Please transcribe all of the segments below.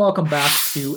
Welcome back to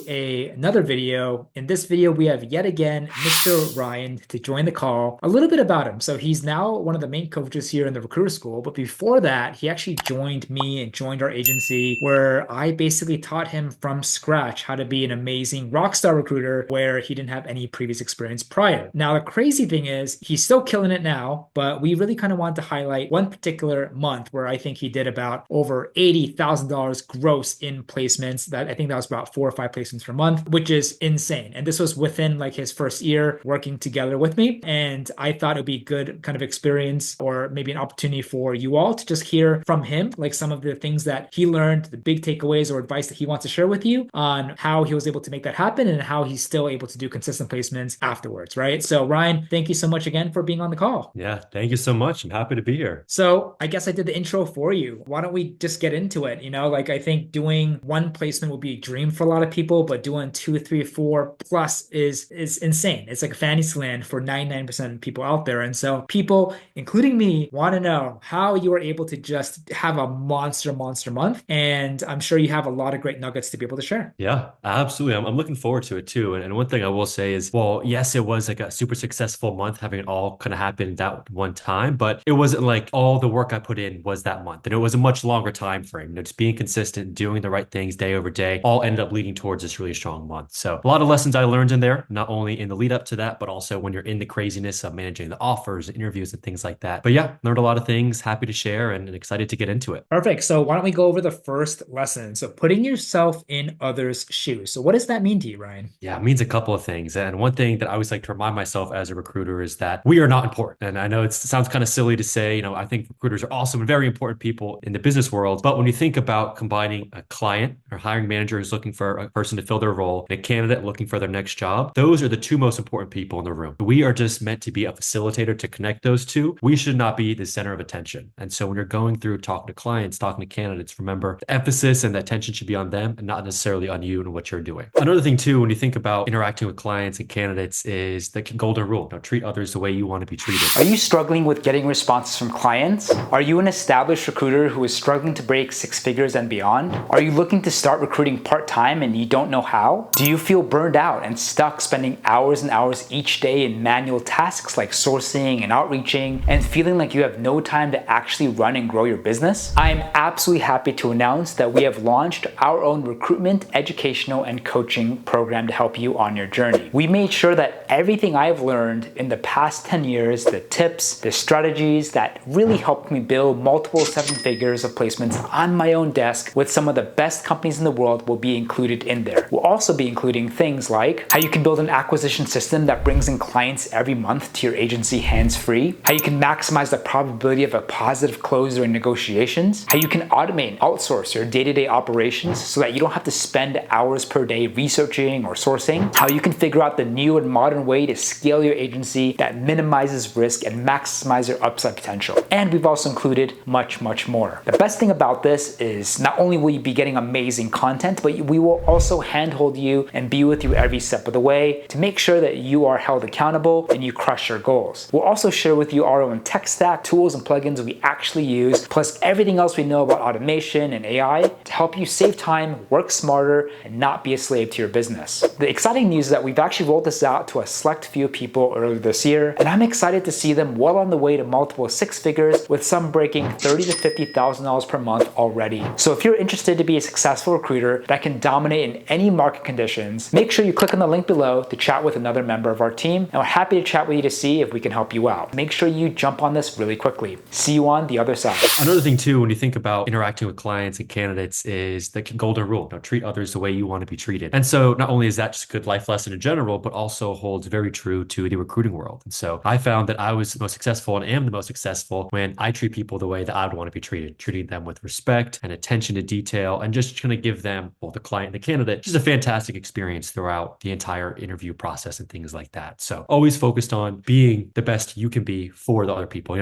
another video. In this video, we have yet again Mr. Ryan to join the call. A little bit about him. So he's now one of the main coaches here in the recruiter school. But before that, he actually joined me and joined our agency where I basically taught him from scratch how to be an amazing rock star recruiter where he didn't have any previous experience prior. Now, the crazy thing is he's still killing it now, but we really kind of wanted to highlight one particular month where I think he did about over $80,000 gross in placements. That I think that was about 4 or 5 placements per month, which is insane. And this was within like his first year working together with me. And I thought it would be a good kind of experience or maybe an opportunity for you all to just hear from him, like some of the things that he learned, the big takeaways or advice that he wants to share with you on how he was able to make that happen and how he's still able to do consistent placements afterwards, right? So Ryan, thank you so much again for being on the call. Yeah, thank you so much. I'm happy to be here. So I guess I did the intro for you. Why don't we just get into it? Like I think doing one placement would be a dream for a lot of people, but doing 2, 3, 4 plus is insane. It's like a fantasy land for 99% of people out there. And so people, including me, want to know how you are able to just have a monster month. And I'm sure you have a lot of great nuggets to be able to share. Yeah, absolutely. I'm looking forward to it too. And one thing I will say is, well, yes, it was like a super successful month having it all kind of happen that one time, but it wasn't like all the work I put in was that month. And it was a much longer time frame. Just being consistent, doing the right things day over day, all ended up leading towards this really strong month. So a lot of lessons I learned in there, not only in the lead up to that, but also when you're in the craziness of managing the offers, interviews, and things like that. But yeah, learned a lot of things, happy to share and excited to get into it. Perfect. So why don't we go over the first lesson? So putting yourself in others' shoes. So what does that mean to you, Ryan? Yeah, it means a couple of things. And one thing that I always like to remind myself as a recruiter is that we are not important. And I know it sounds kind of silly to say, I think recruiters are awesome and very important people in the business world. But when you think about combining a client or hiring manager who's looking for a person to fill their role and a candidate looking for their next job, those are the two most important people in the room. We are just meant to be a facilitator to connect those two. We should not be the center of attention. And so when you're going through talking to clients, talking to candidates, remember the emphasis and the attention should be on them and not necessarily on you and what you're doing. Another thing too, when you think about interacting with clients and candidates is the golden rule. Treat others the way you want to be treated. Are you struggling with getting responses from clients? Are you an established recruiter who is struggling to break 6 figures and beyond? Are you looking to start recruiting part-time and you don't know how? Do you feel burned out and stuck spending hours and hours each day in manual tasks like sourcing and outreaching and feeling like you have no time to actually run and grow your business? I am absolutely happy to announce that we have launched our own recruitment, educational, and coaching program to help you on your journey. We made sure that everything I've learned in the past 10 years, the tips, the strategies that really helped me build multiple 7 figures of placements on my own desk with some of the best companies in the world will be included in there. We'll also be including things like how you can build an acquisition system that brings in clients every month to your agency hands-free, how you can maximize the probability of a positive close during negotiations, how you can automate and outsource your day-to-day operations so that you don't have to spend hours per day researching or sourcing, how you can figure out the new and modern way to scale your agency that minimizes risk and maximize your upside potential. And we've also included much more. The best thing about this is not only will you be getting amazing content, but we will also handhold you and be with you every step of the way to make sure that you are held accountable and you crush your goals. We'll also share with you our own tech stack, tools, and plugins we actually use, plus everything else we know about automation and AI to help you save time, work smarter, and not be a slave to your business. The exciting news is that we've actually rolled this out to a select few people earlier this year, and I'm excited to see them well on the way to multiple 6 figures, with some breaking $30,000 to $50,000 per month already. So if you're interested to be a successful recruiter that can dominate in any market conditions, make sure you click on the link below to chat with another member of our team, and we're happy to chat with you to see if we can help you out. Make sure you jump on this really quickly. See you on the other side. Another thing too, when you think about interacting with clients and candidates is the golden rule. Treat others the way you want to be treated. And so not only is that just a good life lesson in general, but also holds very true to the recruiting world. And so I found that I was the most successful and am the most successful when I treat people the way that I would want to be treated, treating them with respect and attention to detail, and just trying to give them, both the client and the candidate, just a fantastic experience throughout the entire interview process and things like that. So always focused on being the best you can be for the other people.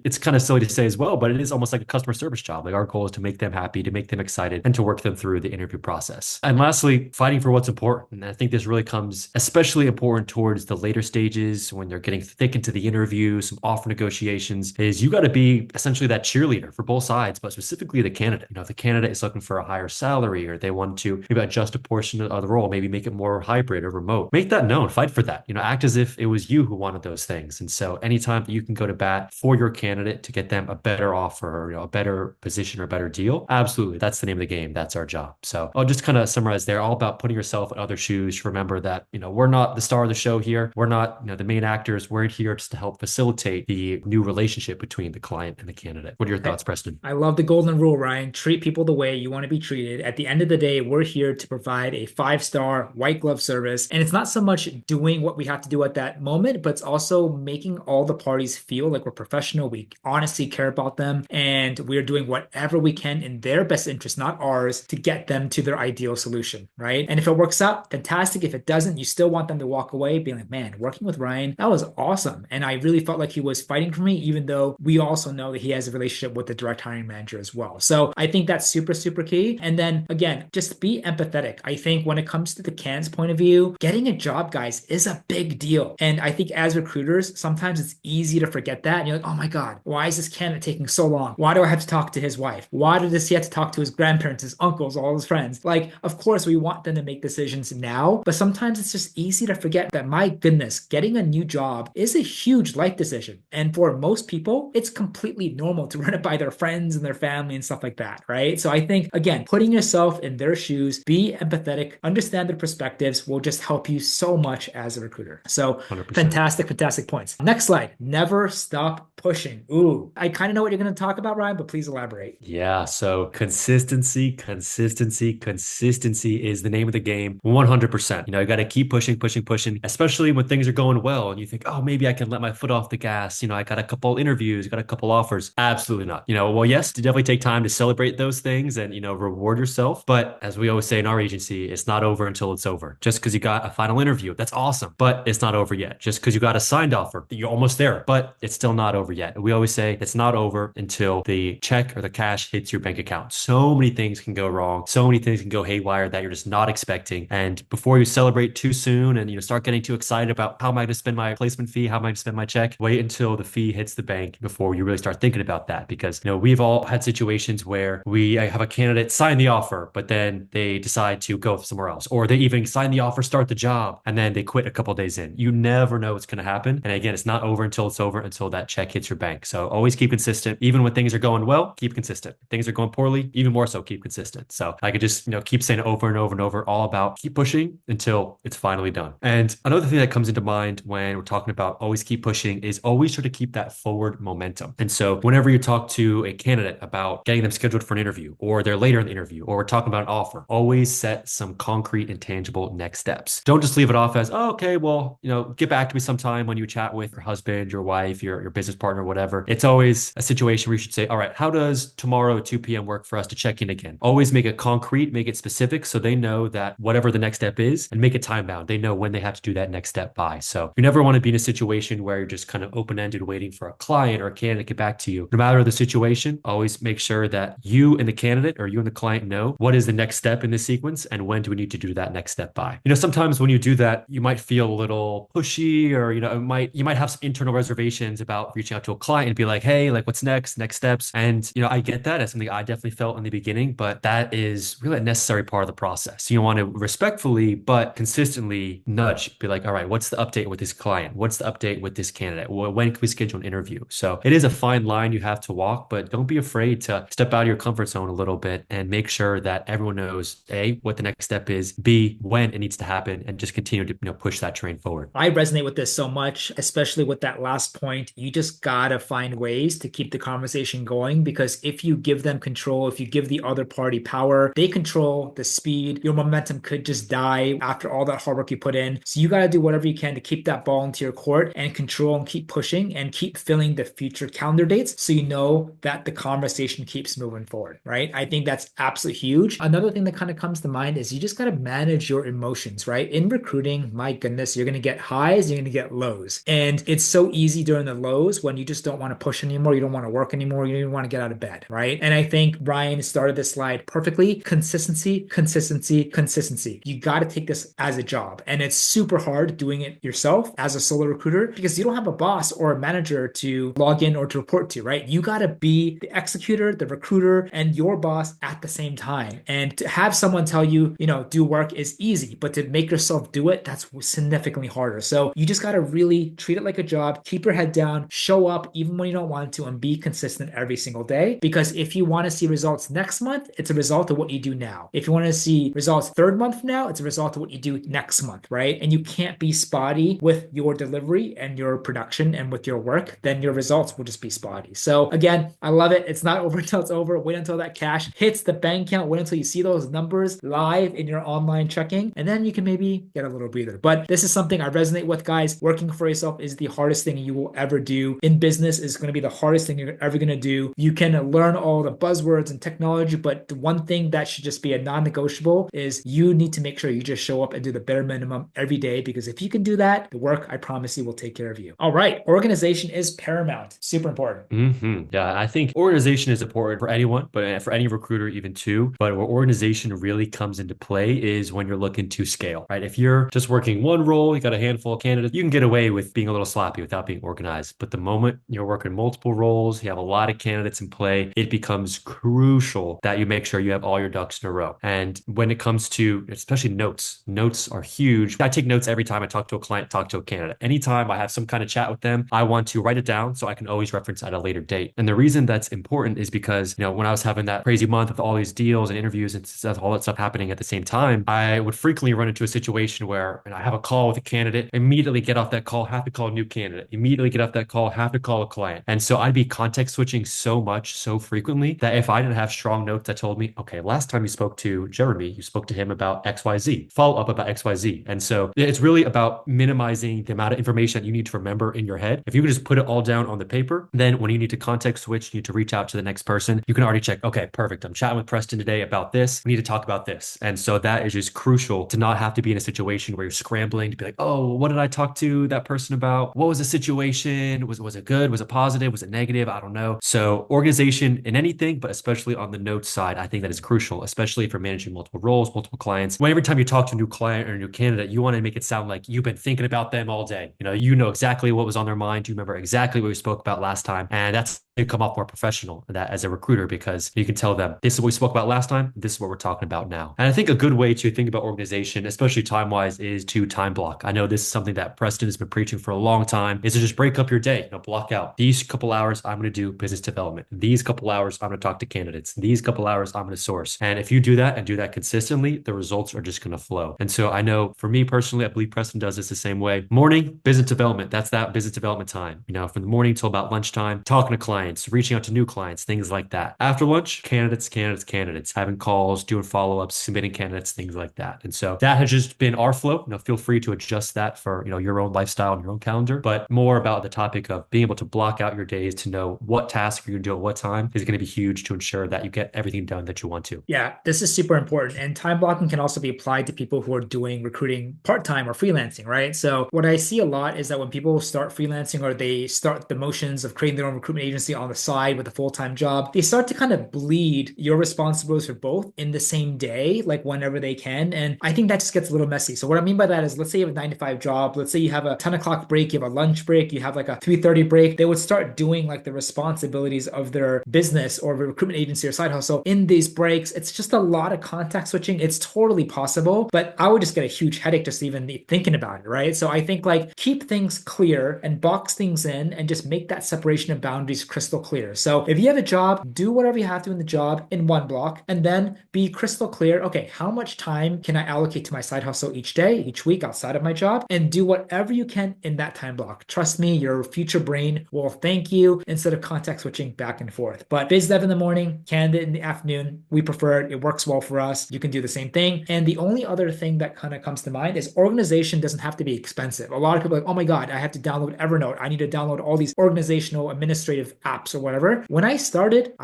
It's kind of silly to say as well, but it is almost like a customer service job. Like our goal is to make them happy, to make them excited, and to work them through the interview process. And lastly, fighting for what's important. And I think this really comes especially important towards the later stages when they're getting thick into the interview, some offer negotiations, is you got to be essentially that cheerleader for both sides, but specifically the candidate. If the candidate is looking for a higher salary or they want want to maybe adjust a portion of the role, maybe make it more hybrid or remote. Make that known, fight for that. Act as if it was you who wanted those things. And so anytime that you can go to bat for your candidate to get them a better offer, or, a better position or better deal, absolutely. That's the name of the game. That's our job. So I'll just kind of summarize there, all about putting yourself in other shoes. Remember that, we're not the star of the show here. We're not, the main actors. We're here just to help facilitate the new relationship between the client and the candidate. What are your thoughts, Preston? I love the golden rule, Ryan. Treat people the way you want to be treated. At the end of the day, we're here to provide a 5-star white glove service. And it's not so much doing what we have to do at that moment, but it's also making all the parties feel like we're professional. We honestly care about them, and we're doing whatever we can in their best interest, not ours, to get them to their ideal solution, right? And if it works out, fantastic. If it doesn't, you still want them to walk away being like, man, working with Ryan, that was awesome. And I really felt like he was fighting for me, even though we also know that he has a relationship with the direct hiring manager as well. So I think that's super, super key. And then again, just be empathetic. I think when it comes to the candidate's point of view, getting a job, guys, is a big deal. And I think as recruiters, sometimes it's easy to forget that. And you're like, oh my God, why is this candidate taking so long? Why do I have to talk to his wife? Why does he have to talk to his grandparents, his uncles, all his friends? Like, of course, we want them to make decisions now, but sometimes it's just easy to forget that, my goodness, getting a new job is a huge life decision. And for most people, it's completely normal to run it by their friends and their family and stuff like that, right? So I think, again, putting yourself in their shoes, be empathetic, understand their perspectives will just help you so much as a recruiter. So 100%. fantastic points. Next slide. Never stop pushing. Ooh, I kind of know what you're going to talk about, Ryan, but please elaborate. Yeah. So consistency is the name of the game. 100%. You got to keep pushing, especially when things are going well and you think, oh, maybe I can let my foot off the gas. I got a couple interviews, got a couple offers. Absolutely not. Well, yes, to definitely take time to celebrate those things and, reward yourself. But as we always say in our agency, it's not over until it's over. Just because you got a final interview, that's awesome, but it's not over yet. Just because you got a signed offer, you're almost there, but it's still not over yet. We always say it's not over until the check or the cash hits your bank account. So many things can go wrong. So many things can go haywire that you're just not expecting. And before you celebrate too soon and start getting too excited about how am I going to spend my placement fee, how am I going to spend my check, wait until the fee hits the bank before you really start thinking about that. Because we've all had situations where we have a candidate sign the offer, but then they decide to go somewhere else, or they even sign the offer, start the job, and then they quit a couple days in. You never know what's going to happen. And again, it's not over until it's over, until that check hits your bank. So always keep consistent. Even when things are going well, keep consistent. Things are going poorly, even more so, keep consistent. So I could just keep saying it over and over and over, all about keep pushing until it's finally done. And another thing that comes into mind when we're talking about always keep pushing is always try to keep that forward momentum. And so whenever you talk to a candidate about getting them scheduled for an interview, or they're later in the interview, or we're talking about an offer, always set some concrete and tangible next steps. Don't just leave it off as, oh, okay, well, get back to me sometime when you chat with your husband, your wife, your business partner, whatever. It's always a situation where you should say, all right, how does tomorrow at 2 p.m. work for us to check in again? Always make it concrete, make it specific, so they know that whatever the next step is, and make it time bound. They know when they have to do that next step by. So you never want to be in a situation where you're just kind of open-ended waiting for a client or a candidate to get back to you. No matter the situation, always make sure that you and the candidate, or you and the client, know what is the next step in this sequence and when do we need to do that next step by. Sometimes when you do that, you might feel a little pushy, or you might have some internal reservations about reaching out to a client and be like, hey, like what's next steps. And I get that. That's something I definitely felt in the beginning, but that is really a necessary part of the process. You want to respectfully but consistently nudge, be like, all right, what's the update with this client? What's the update with this candidate? When can we schedule an interview? So it is a fine line you have to walk, but don't be afraid to step out of your comfort zone a little bit and make sure that everyone knows, A, what the next step is, B, when it needs to happen, and just continue to push that train forward. I resonate with this so much, especially with that last point. You just gotta find ways to keep the conversation going, because if you give them control, if you give the other party power, they control the speed. Your momentum could just die after all that hard work you put in. So you gotta do whatever you can to keep that ball into your court and control and keep pushing and keep filling the future calendar dates, so you know that the conversation keeps moving forward, right? I think that's absolutely huge. Another thing that kind of comes to mind is you just gotta manage your emotions, right? In recruiting, my goodness, you're gonna get highs, you're gonna get lows. And it's so easy during the lows when when you just don't want to push anymore, you don't want to work anymore, you don't even want to get out of bed, right? And I think Ryan started this slide perfectly. Consistency, consistency, consistency. You got to take this as a job. And it's super hard doing it yourself as a solo recruiter because you don't have a boss or a manager to log in or to report to, right? You got to be the executor, the recruiter, and your boss at the same time. And to have someone tell you, do work is easy, but to make yourself do it, that's significantly harder. So you just got to really treat it like a job, keep your head down, show up even when you don't want to, and be consistent every single day. Because if you want to see results next month, it's a result of what you do now. If you want to see results third month from now, it's a result of what you do next month, right? And you can't be spotty with your delivery and your production and with your work, then your results will just be spotty. So again, I love it. It's not over until it's over. Wait until that cash hits the bank account. Wait until you see those numbers live in your online checking, and then you can maybe get a little breather. But this is something I resonate with, guys. Working for yourself is the hardest thing you will ever do. In business is going to be the hardest thing you're ever going to do. You can learn all the buzzwords and technology, but the one thing that should just be a non-negotiable is you need to make sure you just show up and do the bare minimum every day, because if you can do that, the work, I promise you, will take care of you. All right. Organization is paramount. Super important. Yeah, I think organization is important for anyone, but for any recruiter even too. But where organization really comes into play is when you're looking to scale, right? If you're just working one role, you got a handful of candidates, you can get away with being a little sloppy without being organized. But the moment you're working multiple roles, you have a lot of candidates in play, it becomes crucial that you make sure you have all your ducks in a row. And when it comes to especially notes are huge. I take notes every time I talk to a client, talk to a candidate. Anytime I have some kind of chat with them, I want to write it down so I can always reference at a later date. And the reason that's important is because, when I was having that crazy month with all these deals and interviews and all that stuff happening at the same time, I would frequently run into a situation where I have a call with a candidate, immediately get off that call, have to call a new candidate, immediately get off that call, have to call a client. And so I'd be context switching so much, so frequently that if I didn't have strong notes that told me, okay, last time you spoke to Jeremy, you spoke to him about XYZ, follow up about XYZ. And so it's really about minimizing the amount of information that you need to remember in your head. If you can just put it all down on the paper, then when you need to context switch, you need to reach out to the next person, you can already check, okay, perfect. I'm chatting with Preston today about this. We need to talk about this. And so that is just crucial to not have to be in a situation where you're scrambling to be like, oh, what did I talk to that person about? What was the situation? Was it good? Was it positive? Was it negative? I don't know. So organization in anything, but especially on the notes side, I think that is crucial, especially if you're managing multiple roles, multiple clients. When every time you talk to a new client or a new candidate, you want to make it sound like you've been thinking about them all day. You know exactly what was on their mind. You remember exactly what we spoke about last time. And that's you come off more professional that as a recruiter, because you can tell them this is what we spoke about last time, this is what we're talking about now. And I think a good way to think about organization, especially time-wise, is to time block. I know this is something that Preston has been preaching for a long time, is to just break up your day, block out these couple hours I'm going to do business development, these couple hours I'm going to talk to candidates, these couple hours I'm going to source. And if you do that and do that consistently, the results are just going to flow. And so I know for me personally, I believe Preston does this the same way. Morning business development, that's that business development time, from the morning till about lunchtime, talking to clients, reaching out to new clients, things like that. After lunch, candidates, having calls, doing follow-ups, submitting candidates, things like that. And so that has just been our flow. Feel free to adjust that for, your own lifestyle and your own calendar, but more about the topic of being able to block out your days to know what task you're going to do at what time is going to be huge to ensure that you get everything done that you want to. Yeah, this is super important. And time blocking can also be applied to people who are doing recruiting part-time or freelancing, right? So what I see a lot is that when people start freelancing or they start the motions of creating their own recruitment agency on the side with a full-time job, they start to kind of bleed your responsibilities for both in the same day, like whenever they can. And I think that just gets a little messy. So what I mean by that is, let's say you have a 9 to 5 job. Let's say you have a 10 o'clock break, you have a lunch break, you have like a 3:30 break. They would start doing like the responsibilities of their business or recruitment agency or side hustle in these breaks. It's just a lot of contact switching. It's totally possible, but I would just get a huge headache just even thinking about it, right? So I think like keep things clear and box things in and just make that separation of boundaries crystal clear. So if you have a job, do whatever you have to in the job in one block, and then be crystal clear. Okay, how much time can I allocate to my side hustle each day, each week outside of my job, and do whatever you can in that time block. Trust me, your future brain will thank you instead of contact switching back and forth. But biz dev in the morning, candidate in the afternoon, we prefer it. It works well for us. You can do the same thing. And the only other thing that kind of comes to mind is organization doesn't have to be expensive. A lot of people are like, oh my God, I have to download Evernote. I need to download all these organizational administrative apps or whatever. When I started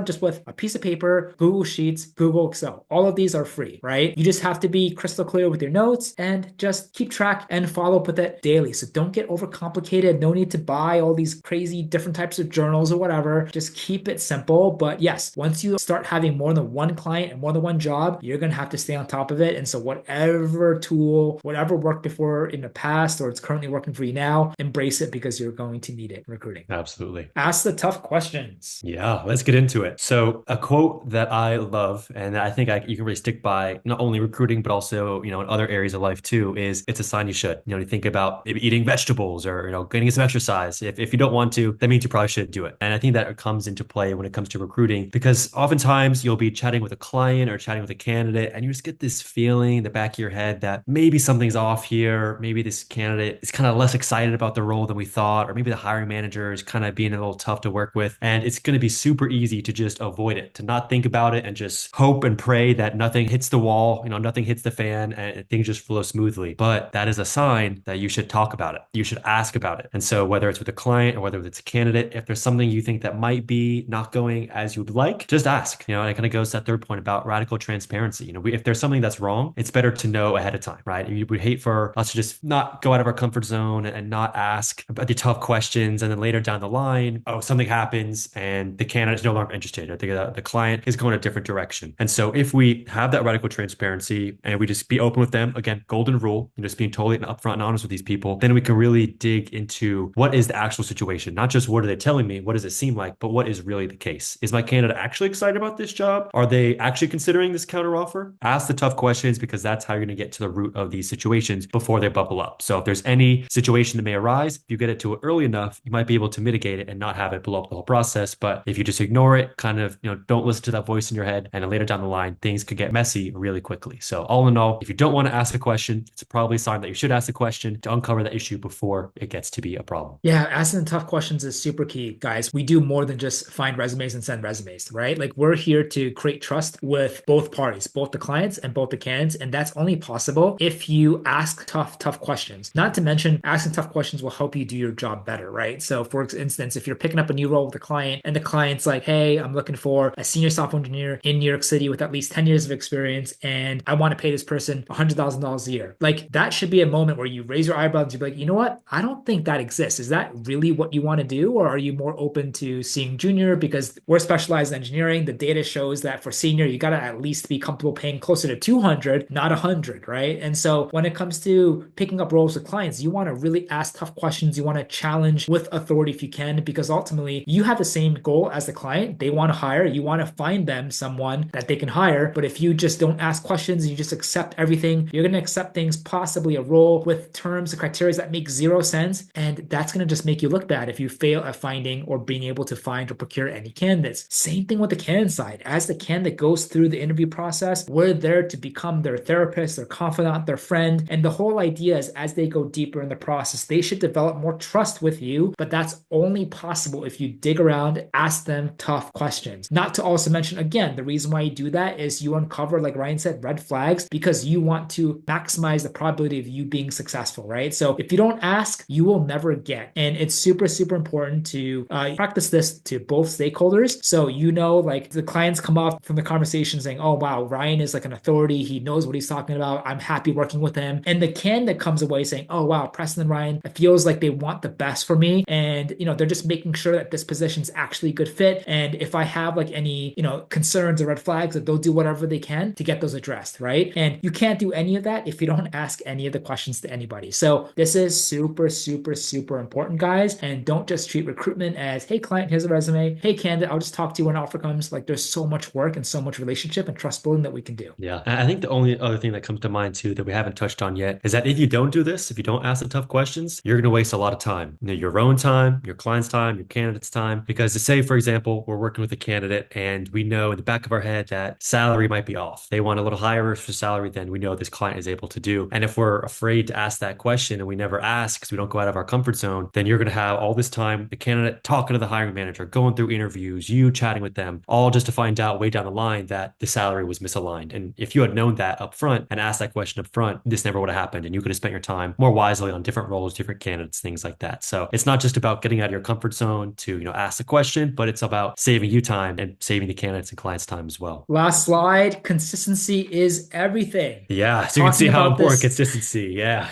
just with a piece of paper, Google Sheets, Google Excel. All of these are free, right? You just have to be crystal clear with your notes and just keep track and follow up with it daily. So don't get overcomplicated. No need to buy buy all these crazy different types of journals or whatever. Just keep it simple. But yes, once you start having more than one client and more than one job, you're going to have to stay on top of it. And so whatever tool, whatever worked before in the past, or it's currently working for you now, embrace it because you're going to need it in recruiting. Absolutely. Ask the tough questions. Yeah, let's get into it. So a quote that I love and that I think you can really stick by, not only recruiting, but also, in other areas of life too, is it's a sign you should. You think about maybe eating vegetables or, getting some exercise. If you don't want to, that means you probably should do it. And I think that comes into play when it comes to recruiting, because oftentimes you'll be chatting with a client or chatting with a candidate and you just get this feeling in the back of your head that maybe something's off here. Maybe this candidate is kind of less excited about the role than we thought, or maybe the hiring manager is kind of being a little tough to work with. And it's going to be super easy to just avoid it, to not think about it and just hope and pray that nothing hits the wall, nothing hits the fan and things just flow smoothly. But that is a sign that you should talk about it. You should ask about it. And so whether it's with a client or whether it's a candidate, if there's something you think that might be not going as you'd like, just ask. And it kind of goes to that third point about radical transparency. If there's something that's wrong, it's better to know ahead of time, right? We hate for us to just not go out of our comfort zone and not ask about the tough questions. And then later down the line, something happens and the candidate is no longer interested. I think the client is going a different direction. And so if we have that radical transparency and we just be open with them, again, golden rule, just being totally upfront and honest with these people, then we can really dig into what is the actual situation, not just what are they telling me, what does it seem like, but what is really the case. Is my candidate actually excited about this job? Are they actually considering this counteroffer? Ask the tough questions, because that's how you're going to get to the root of these situations before they bubble up. So if there's any situation that may arise, if you get it to it early enough, you might be able to mitigate it and not have it blow up the whole process. But if you just ignore it, kind of, don't listen to that voice in your head, and then later down the line, things could get messy really quickly. So all in all, if you don't want to ask a question, it's probably a sign that you should ask a question to uncover the issue before it gets to be a problem. Yeah, asking the tough questions is super key, guys. We do more than just find resumes and send resumes, right? Like, we're here to create trust with both parties, both the clients and both the candidates. And that's only possible if you ask tough questions. Not to mention, asking tough questions will help you do your job better, right? So for instance, if you're picking up a new role with a client and the client's like, hey, I'm looking for a senior software engineer in New York City with at least 10 years of experience, and I want to pay this person $100,000 a year. Like, that should be a moment where you raise your eyebrows and you be like, you know what? I don't think that exists. Is that really what you want to do? Or are you more open to seeing junior? Because we're specialized in engineering. The data shows that for senior, you got to at least be comfortable paying closer to 200, not 100, right? And so when it comes to picking up roles with clients, you want to really ask tough questions. You want to challenge with authority if you can, because ultimately you have the same goal as the client. They want to hire. You want to find them someone that they can hire. But if you just don't ask questions, you just accept everything, you're going to accept things, possibly a role with terms and criteria that make zero sense. And that's going to just make you look bad if you fail at finding or being able to find or procure any candidates. Same thing with the candidate side. As the candidate goes through the interview process, we're there to become their therapist, their confidant, their friend. And the whole idea is, as they go deeper in the process, they should develop more trust with you. But that's only possible if you dig around, ask them tough questions. Not to also mention, again, the reason why you do that is you uncover, like Ryan said, red flags, because you want to maximize the probability of you being successful, right? So if you don't ask, you will never get. And it's super, super important to practice this to both stakeholders. So, like, the clients come off from the conversation saying, oh, wow, Ryan is like an authority. He knows what he's talking about. I'm happy working with him. And the candidate comes away saying, oh, wow, Preston and Ryan, it feels like they want the best for me. And, they're just making sure that this position is actually a good fit. And if I have like any, concerns or red flags, that they'll do whatever they can to get those addressed, right? And you can't do any of that if you don't ask any of the questions to anybody. So this is super, super, super important, guys. And don't just treat recruitment as, hey, client, here's a resume. Hey, candidate, I'll just talk to you when an offer comes. Like, there's so much work and so much relationship and trust building that we can do. Yeah. And I think the only other thing that comes to mind too that we haven't touched on yet is that if you don't do this, if you don't ask the tough questions, you're going to waste a lot of time. Your own time, your client's time, your candidate's time. Because to say, for example, we're working with a candidate and we know in the back of our head that salary might be off. They want a little higher for salary than we know this client is able to do. And if we're afraid to ask that question and we never ask because we don't go out of our comfort zone, then you're going to have all this time, the candidate talking to the hiring manager, going through interviews, you chatting with them, all just to find out way down the line that the salary was misaligned. And if you had known that up front and asked that question up front, this never would have happened. And you could have spent your time more wisely on different roles, different candidates, things like that. So it's not just about getting out of your comfort zone to, ask the question, but it's about saving you time and saving the candidates and clients time as well. Last slide. Consistency is everything. Yeah. So you can see how important consistency. Yeah.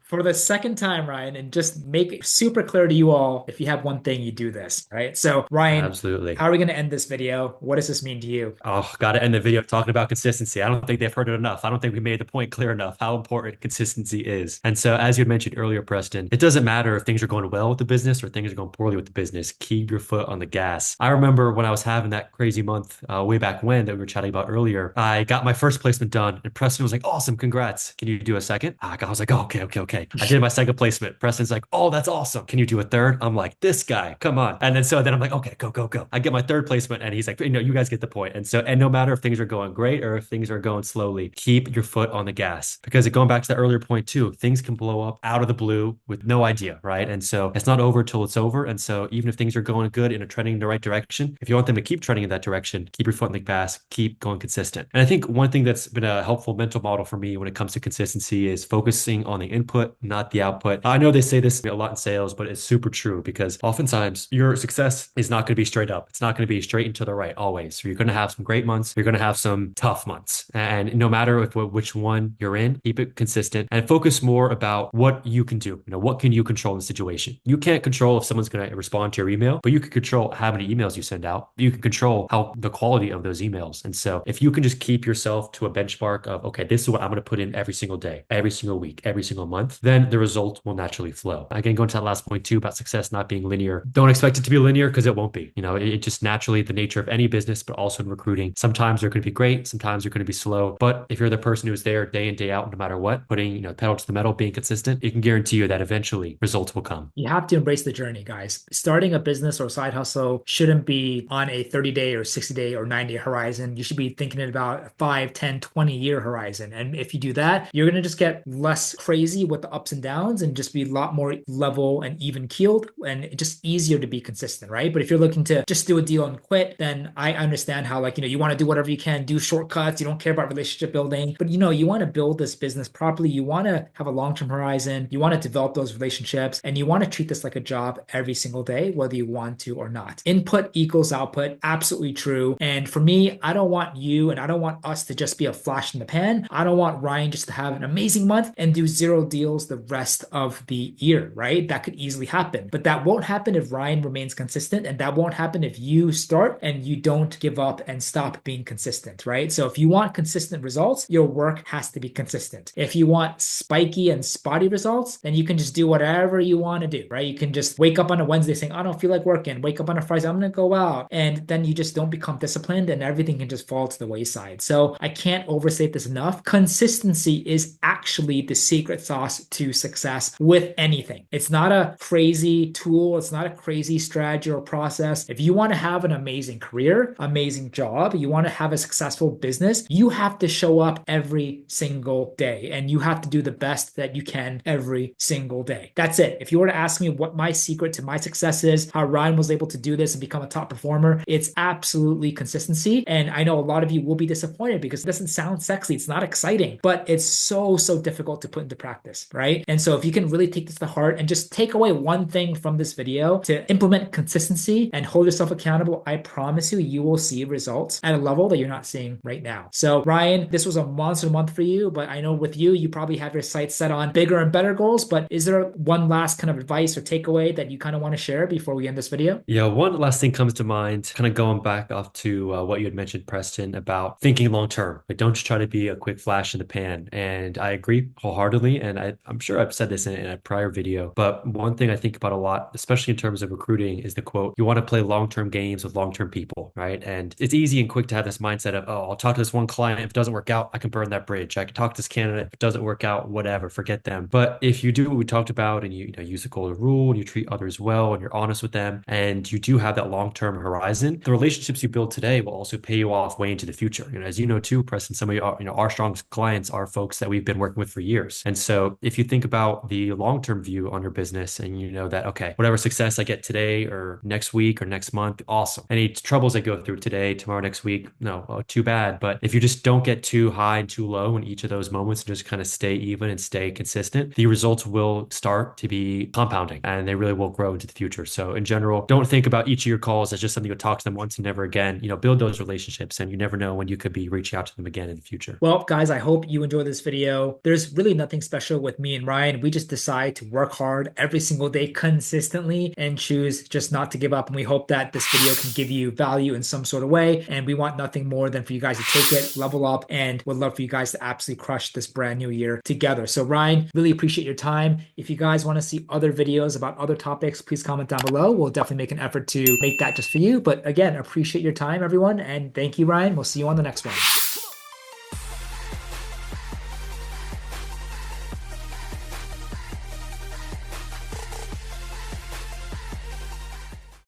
For the second time, Ryan, and just make it super super clear to you all. If you have one thing, you do this, right? So Ryan, Absolutely. how are we going to end this video? What does this mean to you? Oh, got to end the video talking about consistency. I don't think they've heard it enough. I don't think we made the point clear enough how important consistency is. And so, as you had mentioned earlier, Preston, it doesn't matter if things are going well with the business or things are going poorly with the business. Keep your foot on the gas. I remember when I was having that crazy month way back when that we were chatting about earlier, I got my first placement done, and Preston was like, "Awesome, congrats. Can you do a second?" I was like, "Oh, okay, okay, okay." I did my second placement. Preston's like, "Oh, that's awesome. Can you do a third?" I'm like, "This guy, come on." And then I'm like, "Okay, go, go, go." I get my third placement, and he's like, you guys get the point." And no matter if things are going great or if things are going slowly, keep your foot on the gas. Because going back to the earlier point too, things can blow up out of the blue with no idea, right? And so it's not over till it's over. And so even if things are going good and are trending in the right direction, if you want them to keep trending in that direction, keep your foot on the gas, keep going consistent. And I think one thing that's been a helpful mental model for me when it comes to consistency is focusing on the input, not the output. I know they say this a lot in sales, but it's super true because oftentimes your success is not going to be straight up. It's not going to be straight and to the right always. So you're going to have some great months. You're going to have some tough months. And no matter which one you're in, keep it consistent and focus more about what you can do. What can you control in the situation? You can't control if someone's going to respond to your email, but you can control how many emails you send out. You can control how the quality of those emails. And so if you can just keep yourself to a benchmark of, okay, this is what I'm going to put in every single day, every single week, every single month, then the result will naturally flow. Again, going to that last point too about success not being linear. Don't expect it to be linear because it won't be. It just naturally the nature of any business, but also in recruiting. Sometimes they're going to be great. Sometimes they're going to be slow. But if you're the person who's there day in, day out, no matter what, putting, pedal to the metal, being consistent, it can guarantee you that eventually results will come. You have to embrace the journey, guys. Starting a business or side hustle shouldn't be on a 30-day or 60-day or 90-day horizon. You should be thinking about a 5, 10, 20-year horizon. And if you do that, you're going to just get less crazy with the ups and downs and just be a lot more level and even keeled and just easier to be consistent, right? But if you're looking to just do a deal and quit, then I understand how you want to do whatever you can, do shortcuts. You don't care about relationship building, but you want to build this business properly. You want to have a long-term horizon. You want to develop those relationships and you want to treat this like a job every single day, whether you want to or not. Input equals output. Absolutely true. And for me, I don't want you and I don't want us to just be a flash in the pan. I don't want Ryan just to have an amazing month and do 0 deals the rest of the year, right? That could easily happen, but that won't happen if Ryan remains consistent. And that won't happen if you start and you don't give up and stop being consistent, right? So if you want consistent results, your work has to be consistent. If you want spiky and spotty results, then you can just do whatever you want to do, right? You can just wake up on a Wednesday saying, I don't feel like working, wake up on a Friday, I'm going to go out. And then you just don't become disciplined and everything can just fall to the wayside. So I can't overstate this enough. Consistency is actually the secret sauce to success with anything. It's not a crazy tool. It's not a crazy strategy or process. If you want to have an amazing career, amazing job, you want to have a successful business, you have to show up every single day and you have to do the best that you can every single day. That's it. If you were to ask me what my secret to my success is, how Ryan was able to do this and become a top performer, it's absolutely consistency. And I know a lot of you will be disappointed because it doesn't sound sexy. It's not exciting, but it's so difficult to put into practice, right? And so if you can really take this to heart and just take away one thing from this video to implement consistency and hold yourself accountable, I promise you, you will see results at a level that you're not seeing right now. So Ryan, this was a monster month for you, but I know with you probably have your sights set on bigger and better goals, but is there one last kind of advice or takeaway that you kind of want to share before we end this video? Yeah, one last thing comes to mind, kind of going back off to what you had mentioned, Preston, about thinking long term. Like, don't just try to be a quick flash in the pan. And I agree wholeheartedly. And I'm sure I've said this in a prior video, but one thing I think about a lot, especially in terms of recruiting, is the quote, you want to play long-term games with long-term people, right? And it's easy and quick to have this mindset of, oh, I'll talk to this one client. If it doesn't work out, I can burn that bridge. I can talk to this candidate. If it doesn't work out, whatever, forget them. But if you do what we talked about and you use the golden rule and you treat others well and you're honest with them and you do have that long-term horizon, the relationships you build today will also pay you off way into the future. As you know too, Preston, some of our strongest clients are folks that we've been working with for years. And so if you think about the long-term view on your business and you know that, okay, whatever success I get today or next week or next month, awesome. Any troubles I go through today, tomorrow, next week, no, too bad. But if you just don't get too high and too low in each of those moments and just kind of stay even and stay consistent, the results will start to be compounding and they really will grow into the future. So in general, don't think about each of your calls as just something you talk to them once and never again. Build those relationships and you never know when you could be reaching out to them again in the future. Well, guys, I hope you enjoyed this video. There's really nothing special with me and Ryan. We just decide to work hard every single single day consistently and choose just not to give up. And we hope that this video can give you value in some sort of way. And we want nothing more than for you guys to take it, level up, and would love for you guys to absolutely crush this brand new year together. So Ryan, really appreciate your time. If you guys want to see other videos about other topics, please comment down below. We'll definitely make an effort to make that just for you. But again, appreciate your time, everyone. And thank you, Ryan. We'll see you on the next one.